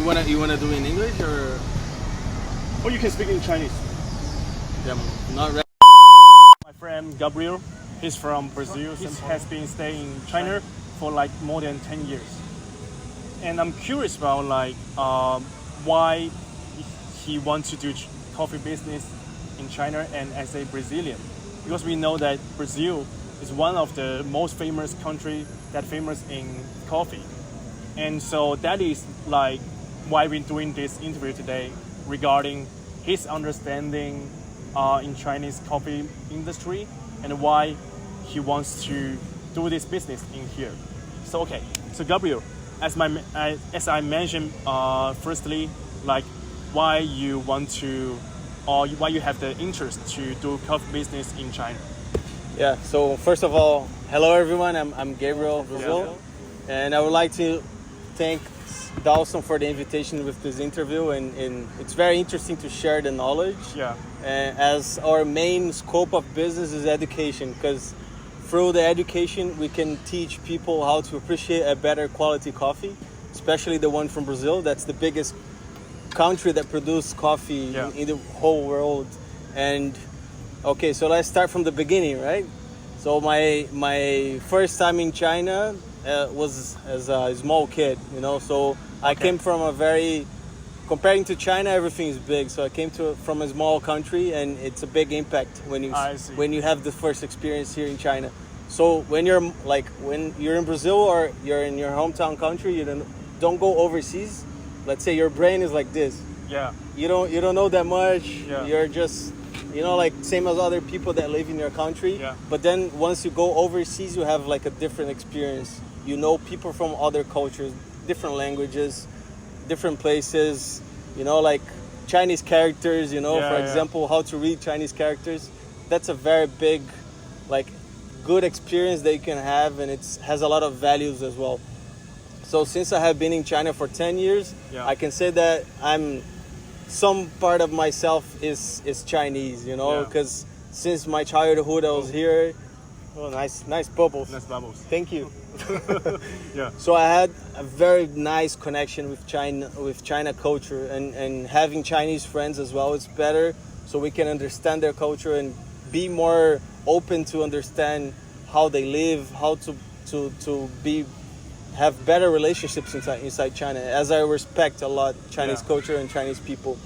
wanna do in English or? Or you can speak in Chinese. Yeah, I'm not ready. My friend Gabriel, he's from Brazil. He has been staying in China for like more than 10 years. And I'm curious about why he wants to do coffee business in China and as a Brazilian. Because we know that Brazil is one of the most famous country that famous in coffee. And so that is like why we're doing this interview today regarding his understanding in Chinese coffee industry and why he wants to do this business in here. So okay, so Gabriel, as I mentioned, firstly, like why you want to, or why you have the interest to do coffee business in China. Yeah. So first of all, hello everyone. I'm Gabriel Brazil, and I would like to thank Dawson for the invitation with this interview, and it's very interesting to share the knowledge. Yeah. As our main scope of business is education, because through the education we can teach people how to appreciate a better quality coffee, especially the one from Brazil. That's the biggest country that produces coffee in the whole world. And okay, so let's start from the beginning, right? So my first time in China was as a small kid, you know. So I came from a very, comparing to China, everything is big. So I came from a small country, and it's a big impact when you have the first experience here in China. So when you're in Brazil or you're in your hometown country, you don't go overseas. Let's say your brain is like this. Yeah. You don't know that much. Yeah. You're just, like same as other people that live in your country. Yeah. But then once you go overseas, you have like a different experience. You know people from other cultures, different languages, different places, like Chinese characters, for example, how to read Chinese characters. That's a very big, good experience that you can have, and it has a lot of values as well. So since I have been in China for 10 years, I can say that some part of myself is Chinese, because since my childhood I was here. Oh, nice bubbles. Nice bubbles. Thank you. Yeah. So I had a very nice connection with China culture, and having Chinese friends as well. It's better so we can understand their culture and be more open to understand how they live, how to have better relationships inside China, as I respect a lot Chinese culture and Chinese people.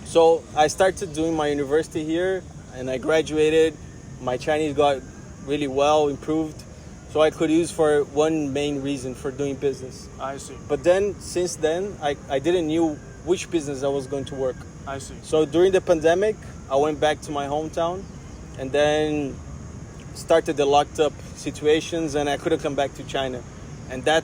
So I started doing my university here, and I graduated. My Chinese got really well improved, so I could use for one main reason for doing business. I see. But then, since then, I didn't knew which business I was going to work. I see. So during the pandemic, I went back to my hometown, and then started the locked up situations, and I couldn't come back to China. And that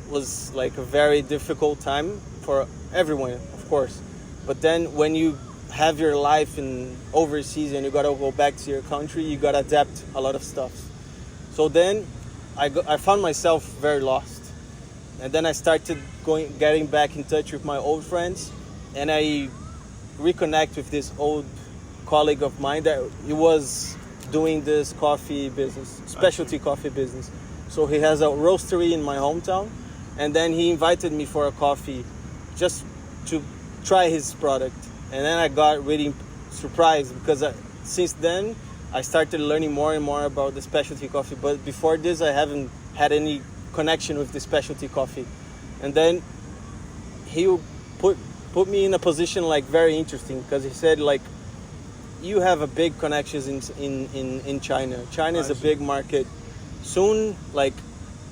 was like a very difficult time for everyone, of course. But then when you have your life in overseas and you gotta go back to your country, you gotta adapt a lot of stuff. So then I found myself very lost. And then I started getting back in touch with my old friends, and I reconnect with this old colleague of mine that he was doing this coffee business, specialty coffee business. So he has a roastery in my hometown, and then he invited me for a coffee just to try his product. And then I got really surprised because since then I started learning more and more about the specialty coffee. But before this, I haven't had any connection with the specialty coffee. And then he put me in a position very interesting, because he said you have a big connections in China. China is a big market. Soon,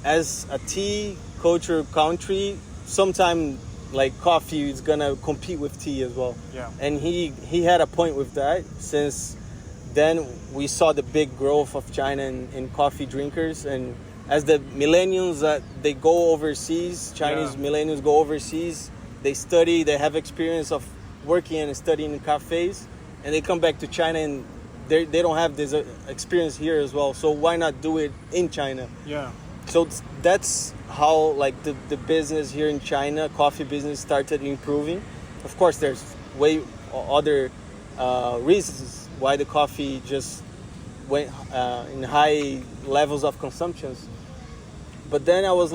as a tea culture country, sometime coffee is gonna compete with tea as well. Yeah. And he had a point with that. Since then we saw the big growth of China in coffee drinkers, and as the millennials they go overseas, Chinese millennials go overseas, they study, they have experience of working and studying in cafes, and they come back to China and they don't have this experience here as well. So why not do it in China? Yeah. So that's how the business here in China, coffee business, started improving. Of course, there's way other reasons why the coffee just went in high levels of consumptions. But then I was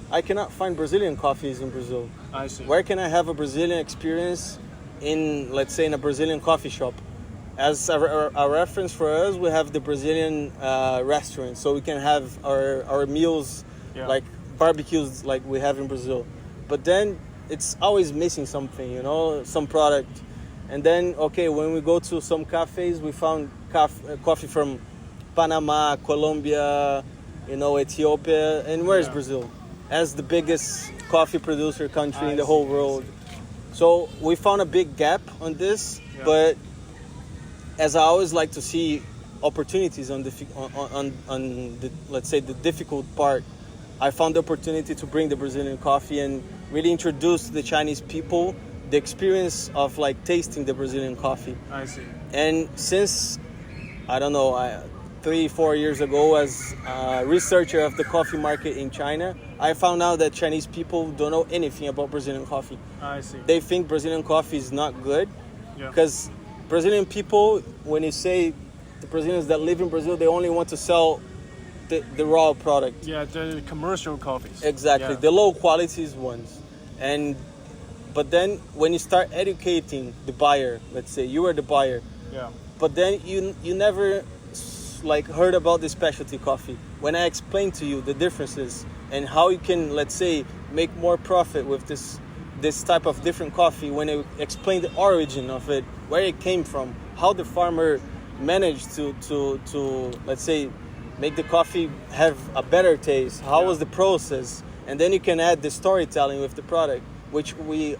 I cannot find Brazilian coffees in Brazil. I see. Where can I have a Brazilian experience in, let's say, in a Brazilian coffee shop? As a reference for us, we have the Brazilian restaurant, so we can have our meals, like barbecues like we have in Brazil. But then it's always missing something, you know, some product. And then, okay, when we go to some cafes, we found coffee from Panama, Colombia, you know, Ethiopia. And where's Brazil? As the biggest coffee producer country in the whole world. So we found a big gap on this, but as I always like to see opportunities on the, let's say, the difficult part, I found the opportunity to bring the Brazilian coffee and really introduce the Chinese people the experience of like tasting the Brazilian coffee. I see. And since, I don't know, 3-4 years ago, as a researcher of the coffee market in China, I found out that Chinese people don't know anything about Brazilian coffee. I see. They think Brazilian coffee is not good because Brazilian people, when you say the Brazilians that live in Brazil, they only want to sell the raw product. Yeah, the commercial coffees. Exactly, the low quality ones. But then when you start educating the buyer, let's say you are the buyer, but then you never like heard about the specialty coffee. When I explain to you the differences and how you can, let's say, make more profit with this type of different coffee, when I explain the origin of it, where it came from, how the farmer managed to let's say, make the coffee have a better taste, how was the process, and then you can add the storytelling with the product, which we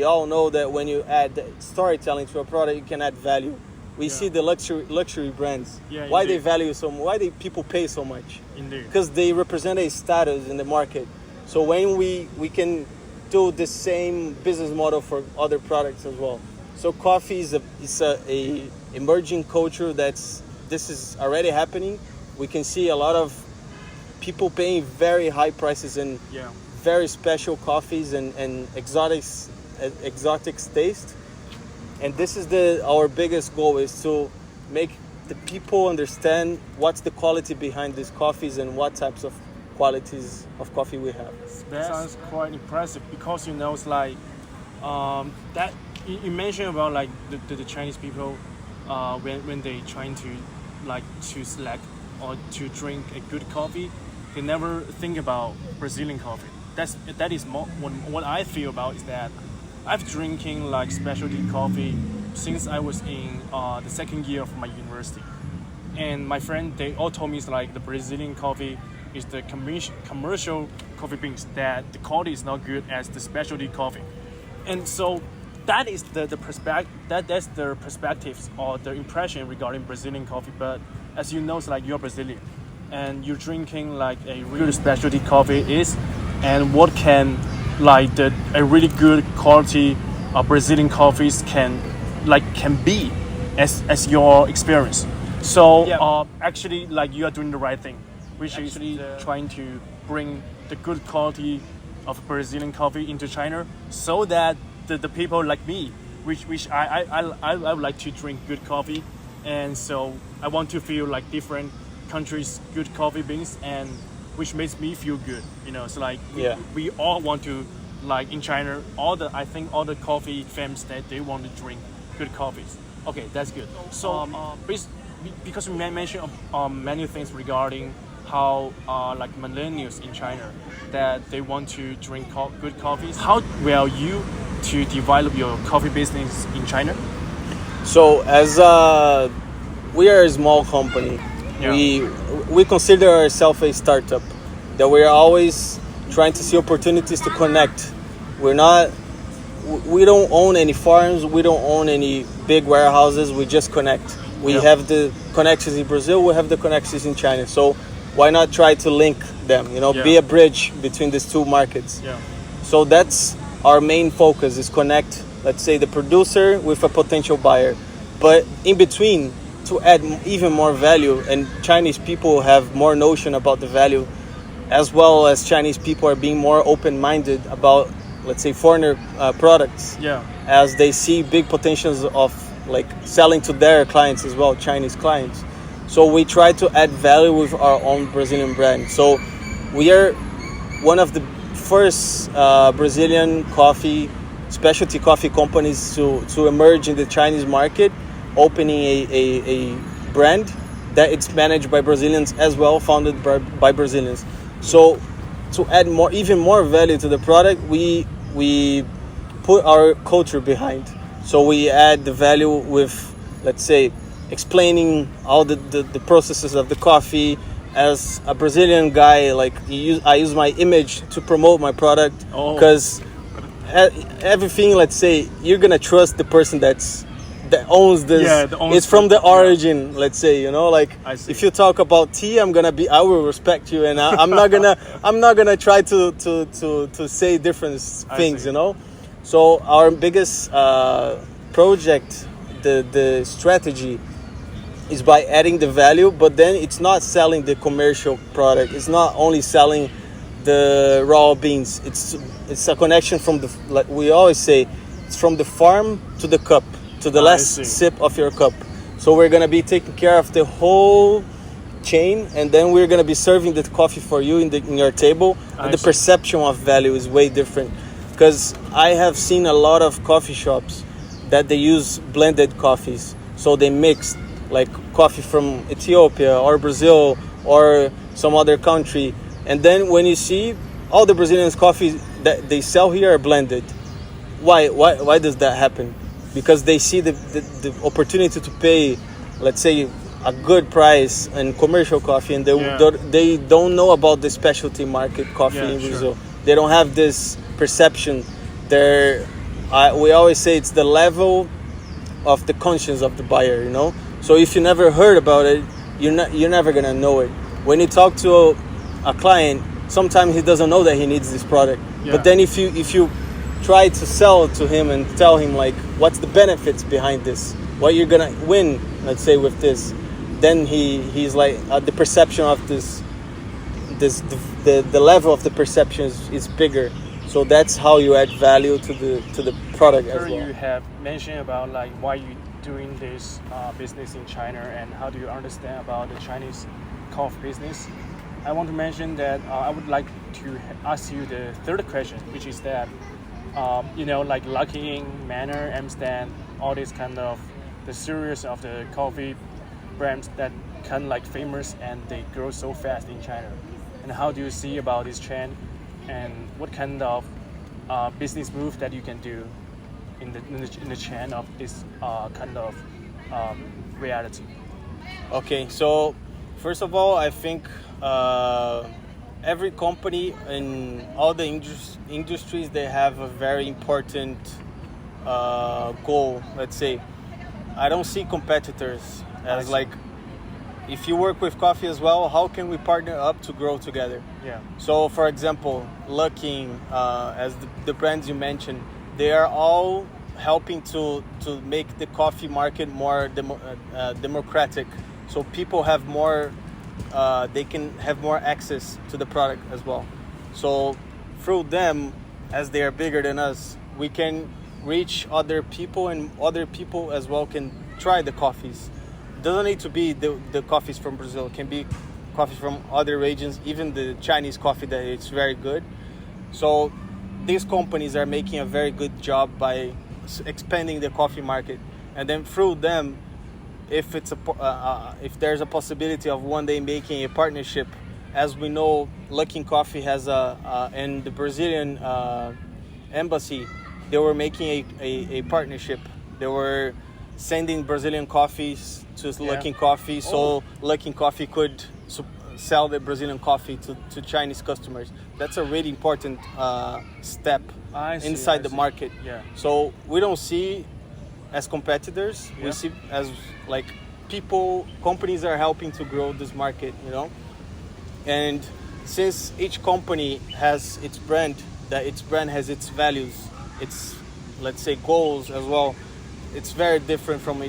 all know that when you add storytelling to a product, you can add value. We see the luxury brands. Why they value so much? Why people pay so much? Indeed. Because they represent a status in the market. So when we can do the same business model for other products as well. So coffee is a emerging culture this is already happening. We can see a lot of people paying very high prices and very special coffees and exotic taste. And this is our biggest goal, is to make the people understand what's the quality behind these coffees and what types of qualities of coffee we have. That sounds quite impressive, because you know, it's like that you mentioned about like the Chinese people when they trying to like to select or to drink a good coffee, they never think about Brazilian coffee. That is more what I feel about is that I've drinking like specialty coffee since I was in the second year of my university, and my friend, they all told me it's like the Brazilian coffee is the commercial coffee beans, that the quality is not good as the specialty coffee. And so that is the perspective, that's the perspectives or the impression regarding Brazilian coffee. But as you know, it's like you're Brazilian and you're drinking like a really specialty coffee is, and what can like a really good quality of Brazilian coffees can be as your experience. So actually, like, you are doing the right thing, which is trying to bring the good quality of Brazilian coffee into China, so that the people like me, which I would like to drink good coffee, and so I want to feel like different countries' good coffee beans, and which makes me feel good, you know. So like we all want to, like in China, I think all the coffee fans that they want to drink good coffees. Okay, that's good. So because we mentioned many things regarding how like millennials in China, that they want to drink good coffees. How will you to develop your coffee business in China? So as we are a small company, we consider ourselves a startup, that we are always trying to see opportunities to connect. We don't own any farms, we don't own any big warehouses, we just connect. We have the connections in Brazil, we have the connections in China. So why not try to link them, be a bridge between these two markets? So that's our main focus, is connect, let's say, the producer with a potential buyer. But in between, to add even more value, and Chinese people have more notion about the value, as well as Chinese people are being more open-minded about, let's say, foreigner products, as they see big potentials of like selling to their clients as well, Chinese clients. So we try to add value with our own Brazilian brand. So we are one of the first Brazilian coffee, specialty coffee companies to emerge in the Chinese market, opening a brand that it's managed by Brazilians as well, founded by Brazilians. So to add even more value to the product, we put our culture behind. So we add the value with, let's say, explaining all the processes of the coffee. As a Brazilian guy, like I use my image to promote my product, because everything, let's say, you're gonna trust the person that owns this. It's from the origin, let's say, like if you talk about tea, I will respect you, and I'm not gonna try to say different things, So our biggest project, the strategy, is by adding the value, but then it's not selling the commercial product. It's not only selling the raw beans. It's a connection from like we always say, it's from the farm to the cup, to the last sip of your cup. So we're gonna be taking care of the whole chain, and then we're gonna be serving the coffee for you in your table. And the perception of value is way different, because I have seen a lot of coffee shops that they use blended coffees. So they mix like coffee from Ethiopia or Brazil or some other country, and then when you see all the Brazilians coffee that they sell here are blended. Why does that happen? Because they see the opportunity to pay, let's say, a good price in commercial coffee, and they don't know about the specialty market coffee in Brazil. They don't have this perception. We always say it's the level of the conscience of the buyer, So if you never heard about it, you're never gonna know it. When you talk to a client, sometimes he doesn't know that he needs this product. But then if you try to sell to him and tell him like what's the benefits behind this, what you're gonna win, let's say, with this, then he's like the perception of the level of the perception is bigger. So that's how you add value to the product as well. You have mentioned about like why you doing this business in China and how do you understand about the Chinese coffee business. I want to mention that I would like to ask you the third question, which is that like luckying, manner, understand all this kind of the series of the coffee brands that can like famous and they grow so fast in China. And how do you see about this trend, and what kind of business move that you can do in the chain of this kind of reality? Okay, so first of all, I think every company in all the industries, they have a very important goal. Let's say, I don't see competitors as like, if you work with coffee as well, how can we partner up to grow together? So for example, Lucking, as the brands you mentioned, they are all helping to make the coffee market more democratic, so people have more they can have more access to the product as well. So through them, as they are bigger than us, we can reach other people, and other people as well can try the coffees. It doesn't need to be the coffees from Brazil. It can be coffee from other regions, even the Chinese coffee that it's very good. So these companies are making a very good job by expanding the coffee market, and then through them, if there's a possibility of one day making a partnership, as we know, Lucking Coffee has and the Brazilian embassy, they were making a partnership. They were sending Brazilian coffees to Lucking Coffee, so Lucking Coffee could sell the Brazilian coffee to Chinese customers. That's a really important step inside the market. So we don't see as competitors, we see as like companies are helping to grow this market, And since each company has its brand, that its brand has its values, its, let's say, goals as well, it's very different from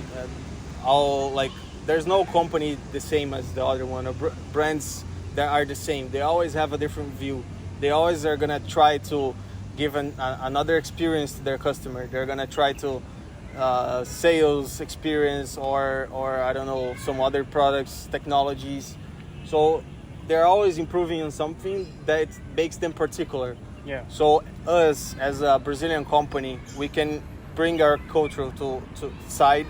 all, like, there's no company the same as the other one, or brands that are the same. They always have a different view. They always are gonna try to give another experience to their customer. They're gonna try to sales experience or I don't know, some other products, technologies. So they're always improving on something that makes them particular. Yeah. So us as a Brazilian company, we can bring our culture to side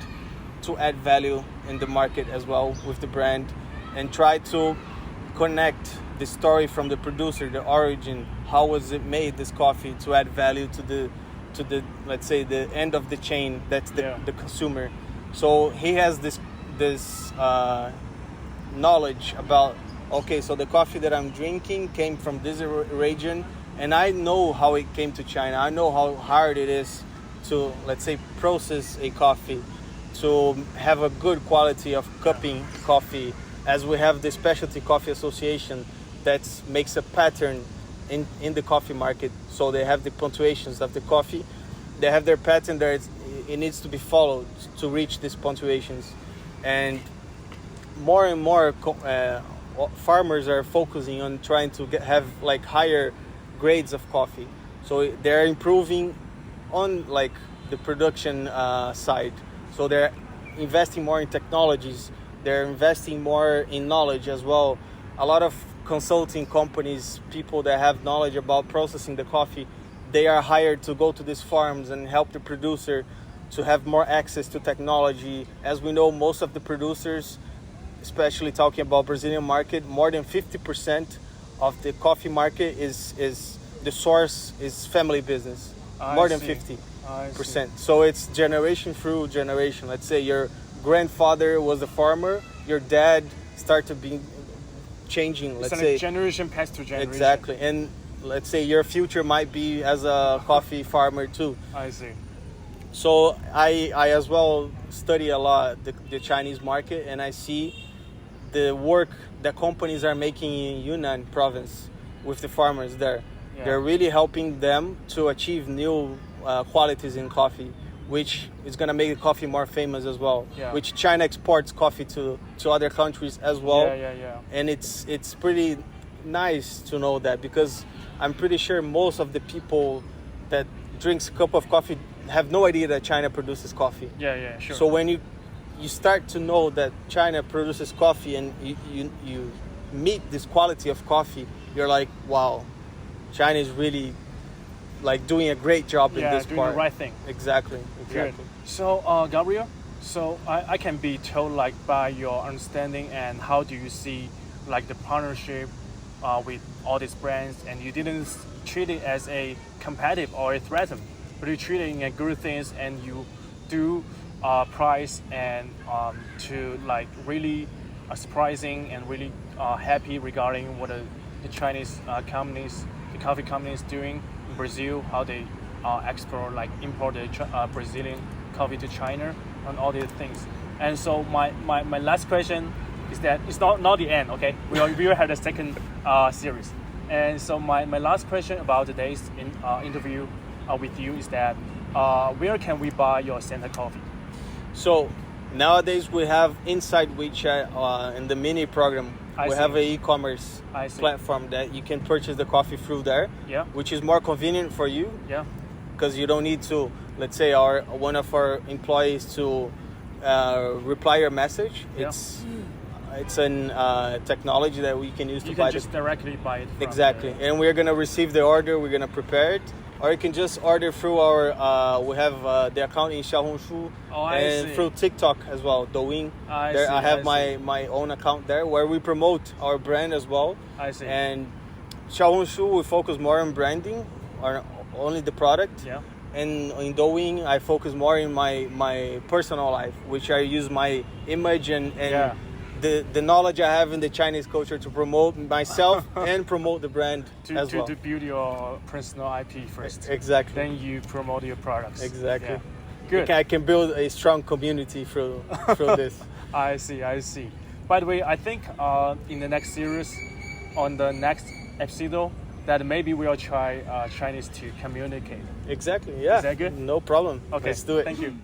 to add value in the market as well with the brand, and try to connect the story from the producer, the origin, how was it made, this coffee, to add value to the let's say the end of the chain, that's the consumer. So he has this knowledge about, okay, so the coffee that I'm drinking came from this region, and I know how it came to China. I know how hard it is to, let's say, process a coffee, to have a good quality of cupping coffee, as we have the Specialty Coffee Association that makes a pattern in the coffee market. So they have the punctuations of the coffee. They have their pattern there. It needs to be followed to reach these punctuations. And more farmers are focusing on trying to have like higher grades of coffee. So they're improving on like the production side. So they're investing more in technologies. They're investing more in knowledge as well. A lot of consulting companies, people that have knowledge about processing the coffee, they are hired to go to these farms and help the producer to have more access to technology. As we know, most of the producers, especially talking about Brazilian market, more than 50% of the coffee market is the source is family business. More than 50%. So it's generation through generation. Let's say your grandfather was a farmer, your dad started being changing. Let's say generation passed to generation. Exactly, and let's say your future might be as a coffee farmer too. I see. So I as well study a lot the Chinese market, and I see the work that companies are making in Yunnan province with the farmers there. Yeah. They're really helping them to achieve new qualities in coffee, which is going to make the coffee more famous as well. Yeah. Which China exports coffee to other countries as well. Yeah. And it's pretty nice to know that, because I'm pretty sure most of the people that drinks a cup of coffee have no idea that China produces coffee. Yeah, sure. So when you start to know that China produces coffee, and you meet this quality of coffee, you're like, wow, China is really like doing a great job in this doing part. The right thing. Exactly. Good. So Gabriel, so I can be told, like, by your understanding, and how do you see like the partnership with all these brands, and you didn't treat it as a competitive or a threat, but you treat it in a good things, and you do price and to like really surprising and really happy regarding what the Chinese companies, the coffee companies doing in Brazil, how they export, like import the Brazilian coffee to China, and all these things. And so my last question is that it's not the end, okay? We will have the second series. And so my last question about today's interview with you is that where can we buy your center coffee? So nowadays we have inside WeChat in the mini program, we have an e-commerce platform that you can purchase the coffee through there, which is more convenient for you, because you don't need to, let's say, one of our employees to reply your message. It's an technology that we can use to buy. You can just directly buy it. Exactly, and we're gonna receive the order. We're gonna prepare it, or you can just order through our. We have the account in Xiaohongshu and through TikTok as well. Douyin. I have my own account there where we promote our brand as well. I see. And Xiaohongshu, we focus more on branding, or only the product. Yeah. And in Douyin, I focus more in my personal life, which I use my image and the knowledge I have in the Chinese culture to promote myself and promote the brand as well. To build your personal IP first. Exactly. Then you promote your products. Exactly. Yeah. Good. I can build a strong community through this. I see. By the way, I think in the next series, on the next episode, that maybe we'll try Chinese to communicate. Exactly, yeah. Is that good? No problem. Okay. Let's do it. Thank you.